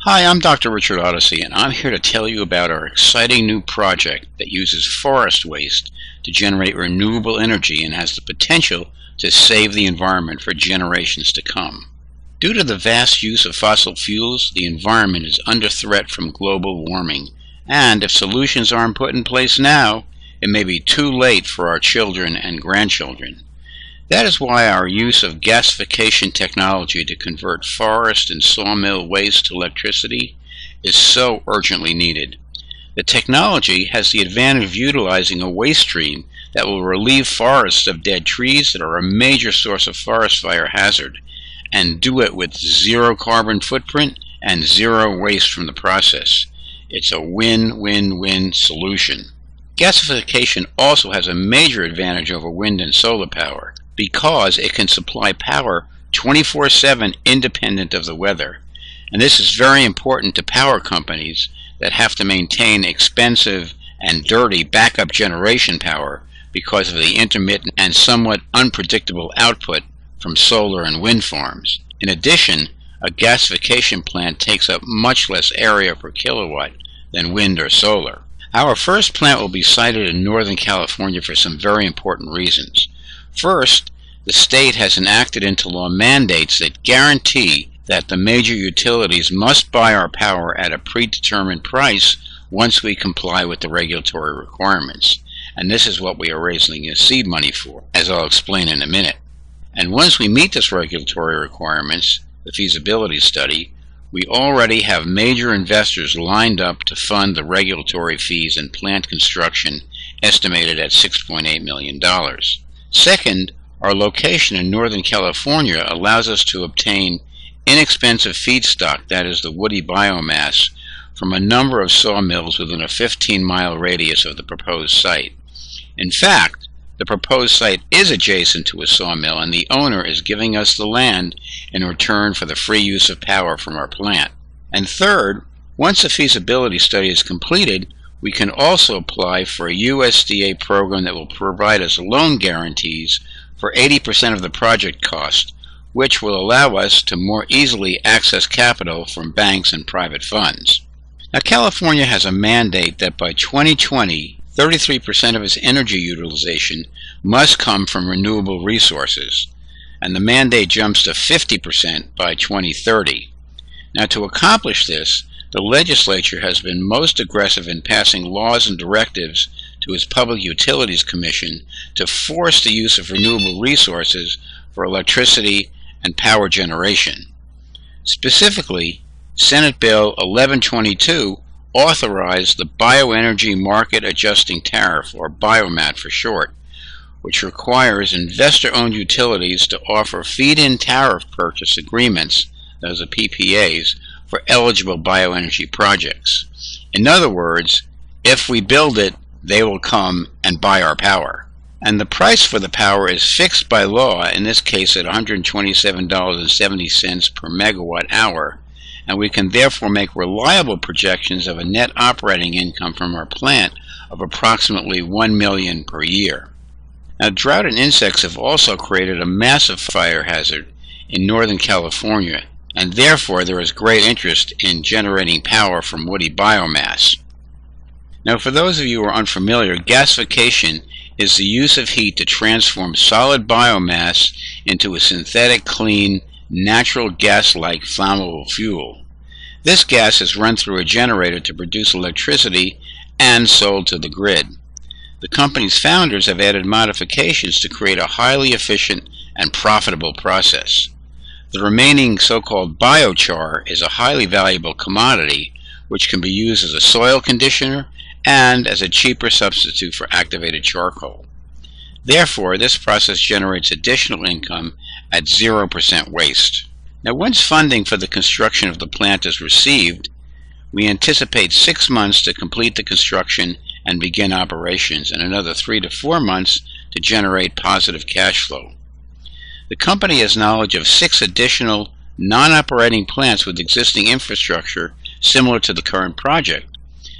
Hi, I'm Dr. Richard Odyssey, and I'm here to tell you about our exciting new project that uses forest waste to generate renewable energy and has the potential to save the environment for generations to come. Due to the vast use of fossil fuels, the environment is under threat from global warming, and if solutions aren't put in place now, it may be too late for our children and grandchildren. That is why our use of gasification technology to convert forest and sawmill waste to electricity is so urgently needed. The technology has the advantage of utilizing a waste stream that will relieve forests of dead trees that are a major source of forest fire hazard, and do it with zero carbon footprint and zero waste from the process. It's a win-win-win solution. Gasification also has a major advantage over wind and solar power, because it can supply power 24/7 independent of the weather. And this is very important to power companies that have to maintain expensive and dirty backup generation power because of the intermittent and somewhat unpredictable output from solar and wind farms. In addition, a gasification plant takes up much less area per kilowatt than wind or solar. Our first plant will be sited in Northern California for some very important reasons. First, the state has enacted into law mandates that guarantee that the major utilities must buy our power at a predetermined price once we comply with the regulatory requirements. And this is what we are raising seed money for, as I'll explain in a minute. And once we meet this regulatory requirements, the feasibility study, we already have major investors lined up to fund the regulatory fees and plant construction estimated at $6.8 million. Second, our location in Northern California allows us to obtain inexpensive feedstock, that is the woody biomass, from a number of sawmills within a 15-mile radius of the proposed site. In fact, the proposed site is adjacent to a sawmill, and the owner is giving us the land in return for the free use of power from our plant. And third, once the feasibility study is completed, we can also apply for a USDA program that will provide us loan guarantees for 80% of the project cost, which will allow us to more easily access capital from banks and private funds. Now, California has a mandate that by 2020, 33% of its energy utilization must come from renewable resources, and the mandate jumps to 50% by 2030. Now, to accomplish this, the legislature has been most aggressive in passing laws and directives to its Public Utilities Commission to force the use of renewable resources for electricity and power generation. Specifically, Senate Bill 1122 authorized the Bioenergy Market Adjusting Tariff, or biomass for short, which requires investor-owned utilities to offer feed-in tariff purchase agreements, those are PPAs, for eligible bioenergy projects. In other words, if we build it, they will come and buy our power. And the price for the power is fixed by law, in this case at $127.70 per megawatt hour, and we can therefore make reliable projections of a net operating income from our plant of approximately $1 million per year. Now, drought and insects have also created a massive fire hazard in Northern California, and therefore there is great interest in generating power from woody biomass. Now, for those of you who are unfamiliar, gasification is the use of heat to transform solid biomass into a synthetic, clean, natural gas-like flammable fuel. This gas is run through a generator to produce electricity and sold to the grid. The company's founders have added modifications to create a highly efficient and profitable process. The remaining so-called biochar is a highly valuable commodity which can be used as a soil conditioner and as a cheaper substitute for activated charcoal. Therefore, this process generates additional income at 0% waste. Now, once funding for the construction of the plant is received, we anticipate 6 months to complete the construction and begin operations, and another 3 to 4 months to generate positive cash flow. The company has knowledge of 6 additional non-operating plants with existing infrastructure similar to the current project,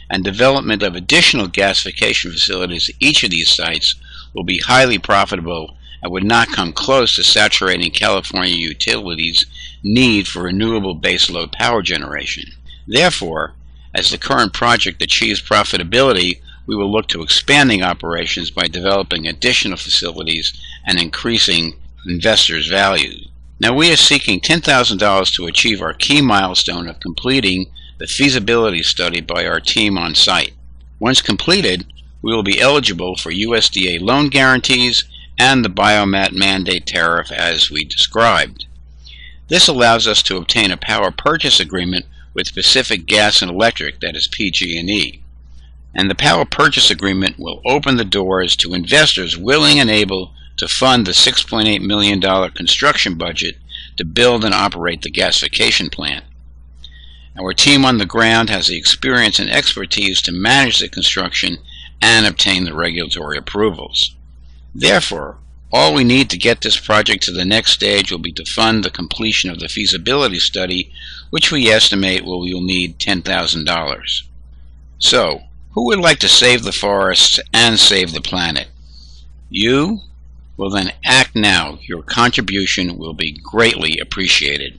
and development of additional gasification facilities at each of these sites will be highly profitable and would not come close to saturating California utilities' need for renewable baseload power generation. Therefore, as the current project achieves profitability, we will look to expanding operations by developing additional facilities and increasing investors' value. Now, we are seeking $10,000 to achieve our key milestone of completing the feasibility study by our team on site. Once completed, we will be eligible for USDA loan guarantees and the biomass mandate tariff as we described. This allows us to obtain a power purchase agreement with Pacific Gas and Electric, that is PG&E. And the power purchase agreement will open the doors to investors willing and able to fund the $6.8 million construction budget to build and operate the gasification plant. Our team on the ground has the experience and expertise to manage the construction and obtain the regulatory approvals. Therefore, all we need to get this project to the next stage will be to fund the completion of the feasibility study, which we estimate we will need $10,000. So, who would like to save the forests and save the planet? You? Well then, act now. Your contribution will be greatly appreciated.